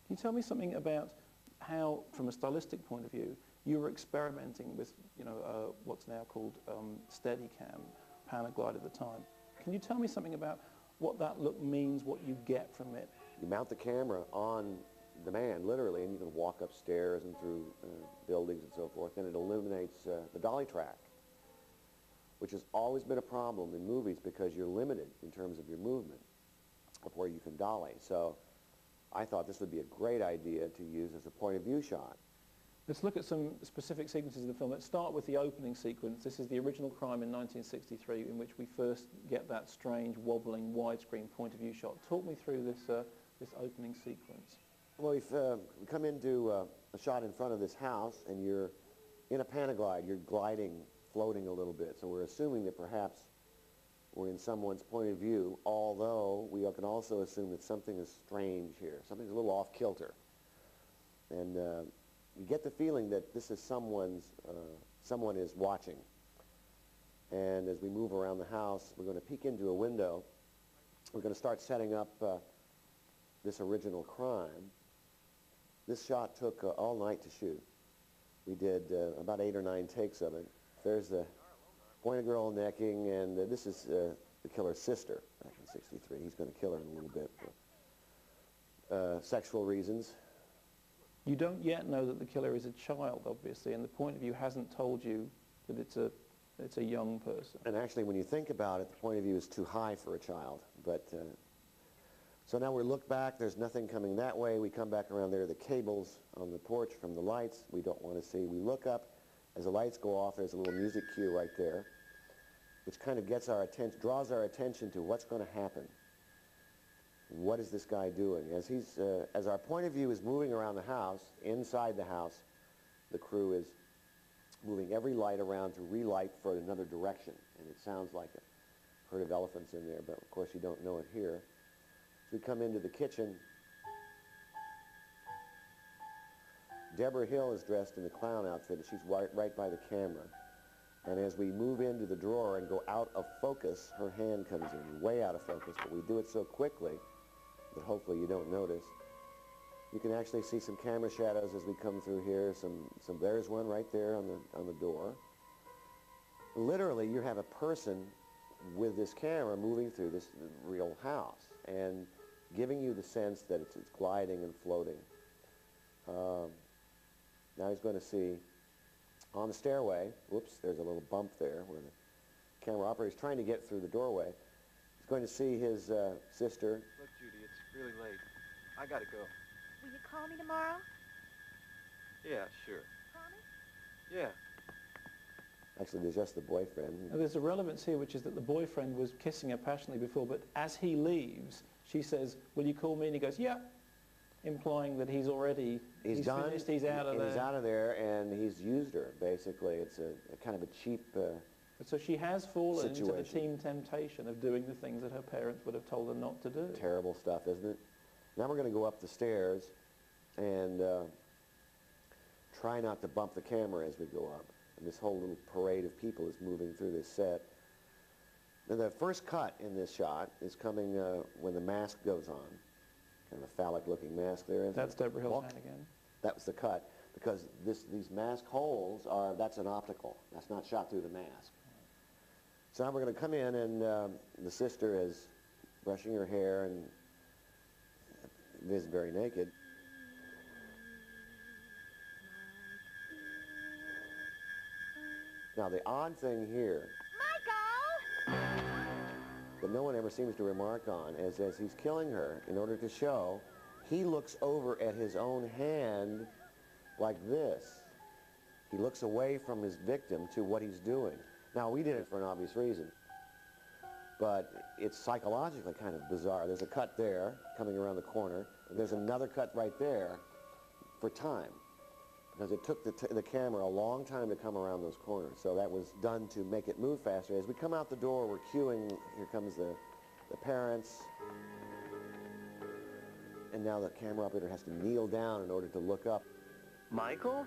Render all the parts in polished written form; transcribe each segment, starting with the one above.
Can you tell me something about how, from a stylistic point of view, you were experimenting with, what's now called Steadicam, Panaglide at the time. Can you tell me something about what that look means, what you get from it? You mount the camera on the man, literally, and you can walk upstairs and through buildings and so forth, and it illuminates the dolly track, which has always been a problem in movies because you're limited in terms of your movement of where you can dolly. So I thought this would be a great idea to use as a point of view shot. Let's look at some specific sequences of the film. Let's start with the opening sequence. This is The Original Crime in 1963, in which we first get that strange, wobbling, widescreen point of view shot. Talk me through this, this opening sequence. Well, we come into a shot in front of this house, and you're in a Panaglide. You're gliding, floating a little bit. So we're assuming that perhaps we're in someone's point of view, although we can also assume that something is strange here. Something's a little off-kilter. And you get the feeling that this is someone is watching. And as we move around the house, we're going to peek into a window. We're going to start setting up this original crime. This shot took all night to shoot. We did about 8 or 9 takes of it. There's the point of girl necking, and this is the killer's sister back in '63. He's going to kill her in a little bit for sexual reasons. You don't yet know that the killer is a child, obviously, and the point of view hasn't told you that it's a young person. And actually, when you think about it, the point of view is too high for a child. But so now we look back. There's nothing coming that way. We come back around there. The cables on the porch from the lights we don't want to see. We look up. As the lights go off, there's a little music cue right there, which kind of gets our attention, draws our attention to what's going to happen. What is this guy doing? As our point of view is moving around the house, inside the house, the crew is moving every light around to relight for another direction. And it sounds like a herd of elephants in there, but of course you don't know it here. As we come into the kitchen, Deborah Hill is dressed in the clown outfit, and she's right by the camera. And as we move into the drawer and go out of focus, her hand comes in, way out of focus, but we do it so quickly that hopefully you don't notice. You can actually see some camera shadows as we come through here. There's one right there on the door. Literally, you have a person with this camera moving through this real house and giving you the sense that it's gliding and floating. Now he's going to see on the stairway, whoops, there's a little bump there where the camera operator is trying to get through the doorway. He's going to see his sister. Look, Judy, it's really late. I gotta go. Will you call me tomorrow? Yeah, sure. Promise? Yeah. Actually, there's just the boyfriend. Now, there's a relevance here, which is that the boyfriend was kissing her passionately before, but as he leaves, she says, will you call me? And he goes, yeah, implying that he's already, he's done, finished, he's out of there. He's out of there, and he's used her, basically. It's a kind of a cheap So she has fallen into the situation. teen temptation of doing the things that her parents would have told her not to do. Terrible stuff, isn't it? Now we're going to go up the stairs and try not to bump the camera as we go up. And this whole little parade of people is moving through this set. Now the first cut in this shot is coming when the mask goes on. Kind of a phallic-looking mask there. That's Deborah Hill's hand again. That was the cut, because these mask holes that's an optical. That's not shot through the mask. So now we're going to come in, and the sister is brushing her hair and is very naked. Now the odd thing here that no one ever seems to remark on is as he's killing her, in order to show, he looks over at his own hand like this. He looks away from his victim to what he's doing. Now, we did it for an obvious reason, but it's psychologically kind of bizarre. There's a cut there coming around the corner, and there's another cut right there for time, because it took the camera a long time to come around those corners. So that was done to make it move faster. As we come out the door, we're cueing. Here comes the parents. And now the camera operator has to kneel down in order to look up. Michael?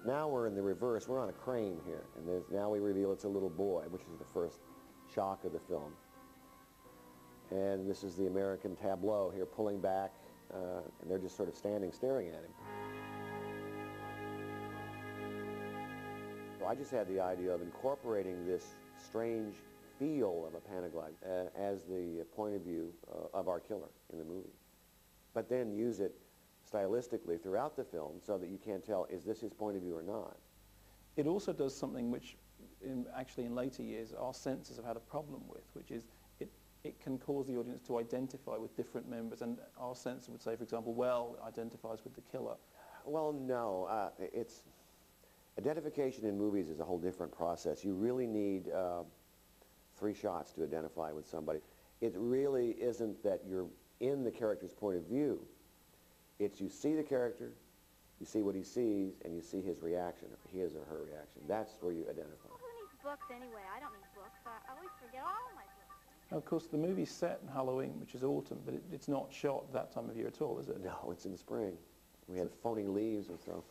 Now we're in the reverse. We're on a crane here. And now we reveal it's a little boy, which is the first shock of the film. And this is the American tableau here, pulling back, and they're just sort of standing, staring at him. So I just had the idea of incorporating this strange feel of a Panaglide as the point of view of our killer in the movie. But then use it stylistically throughout the film so that you can't tell, is this his point of view or not? It also does something which, actually in later years, our censors have had a problem with, which is it can cause the audience to identify with different members, and our censor would say, for example, well, identifies with the killer. Well, no. Identification in movies is a whole different process. You really need 3 shots to identify with somebody. It really isn't that you're in the character's point of view. It's you see the character, you see what he sees, and you see his reaction, his or her reaction. That's where you identify. Well, who needs books anyway? I don't need books. I always forget all my books. Now, of course, the movie's set in Halloween, which is autumn, but it's not shot that time of year at all, is it? No, it's in the spring. We had phony leaves and so.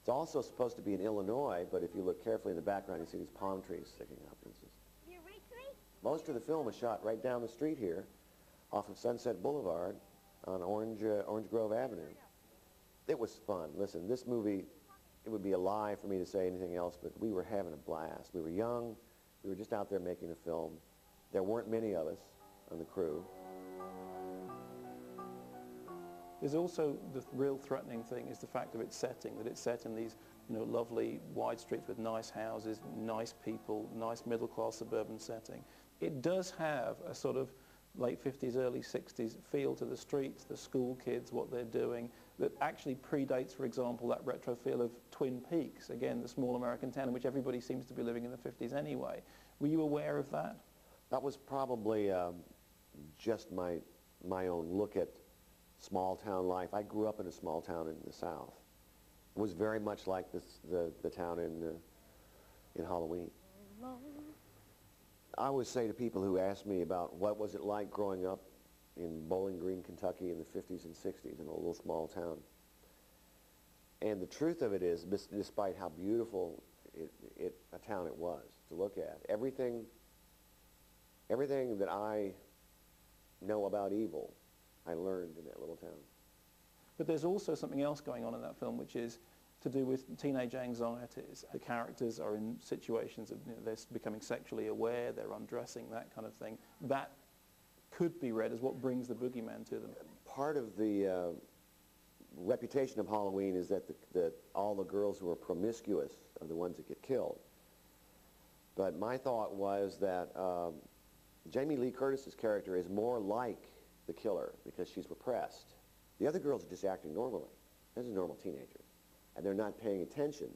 It's also supposed to be in Illinois, but if you look carefully in the background, you see these palm trees sticking up. You reach me? Most of the film was shot right down the street here, off of Sunset Boulevard on Orange Grove Avenue. It was fun. Listen, this movie, it would be a lie for me to say anything else, but we were having a blast. We were young. We were just out there making a film. There weren't many of us on the crew. There's also the real threatening thing is the fact of its setting, that it's set in these lovely wide streets with nice houses, nice people, nice middle-class suburban setting. It does have a sort of late 50s, early 60s feel to the streets, the school kids, what they're doing, that actually predates, for example, that retro feel of Twin Peaks, again, the small American town in which everybody seems to be living in the 50s anyway. Were you aware of that? That was probably just my own look at small town life. I grew up in a small town in the South. It was very much like the town in Halloween. I always say to people who ask me about what was it like growing up in Bowling Green, Kentucky in the 50s and 60s in a little small town. And the truth of it is, despite how beautiful a town it was to look at, everything that I know about evil, I learned in that little town. But there's also something else going on in that film, which is to do with teenage anxieties. The characters are in situations of they're becoming sexually aware, they're undressing, that kind of thing. That could be read as what brings the boogeyman to them. Part of the reputation of Halloween is that all the girls who are promiscuous are the ones that get killed. But my thought was that Jamie Lee Curtis's character is more like the killer because she's repressed. The other girls are just acting normally. Those are normal teenagers. And they're not paying attention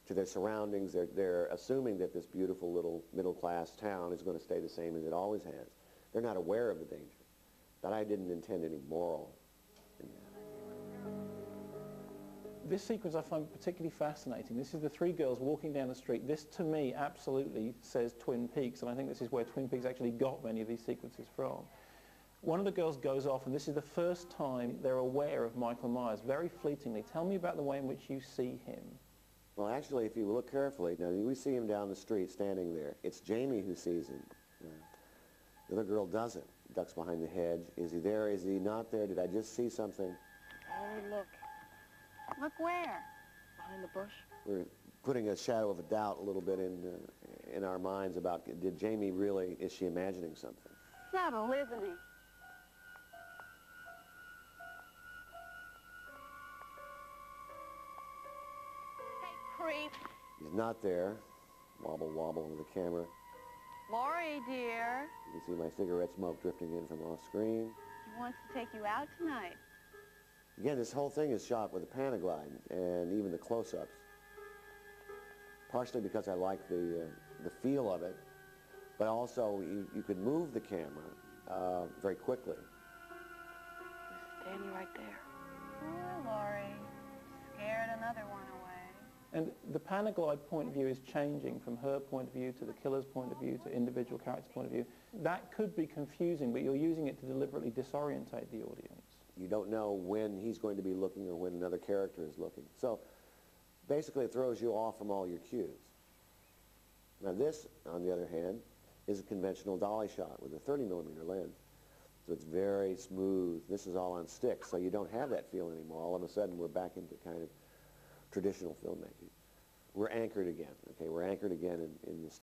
to their surroundings. They're assuming that this beautiful little middle-class town is going to stay the same as it always has. They're not aware of the danger. But I didn't intend any moral in that. This sequence I find particularly fascinating. This is the 3 girls walking down the street. This, to me, absolutely says Twin Peaks, and I think this is where Twin Peaks actually got many of these sequences from. One of the girls goes off, and this is the first time they're aware of Michael Myers, very fleetingly. Tell me about the way in which you see him. Well, actually, if you look carefully, now we see him down the street standing there. It's Jamie who sees him. The other girl doesn't. Ducks behind the hedge. Is he there? Is he not there? Did I just see something? Oh, look. Look where? Behind the bush. We're putting a shadow of a doubt a little bit in our minds about, did Jamie really, is she imagining something? Subtle, isn't he? Creep. He's not there. Wobble, wobble to the camera. Laurie, dear. You can see my cigarette smoke drifting in from off screen. He wants to take you out tonight. Again, this whole thing is shot with a Panaglide, and even the close-ups. Partially because I like the feel of it, but also you could move the camera very quickly. He's standing right there. Poor Laurie. Scared another one away. And the Panaglide point of view is changing from her point of view to the killer's point of view to individual character's point of view. That could be confusing, but you're using it to deliberately disorientate the audience. You don't know when he's going to be looking or when another character is looking. So basically it throws you off from all your cues. Now this, on the other hand, is a conventional dolly shot with a 30mm lens. So it's very smooth. This is all on sticks, so you don't have that feel anymore. All of a sudden, we're back into kind of traditional filmmaking. We're anchored again, okay? We're anchored again in this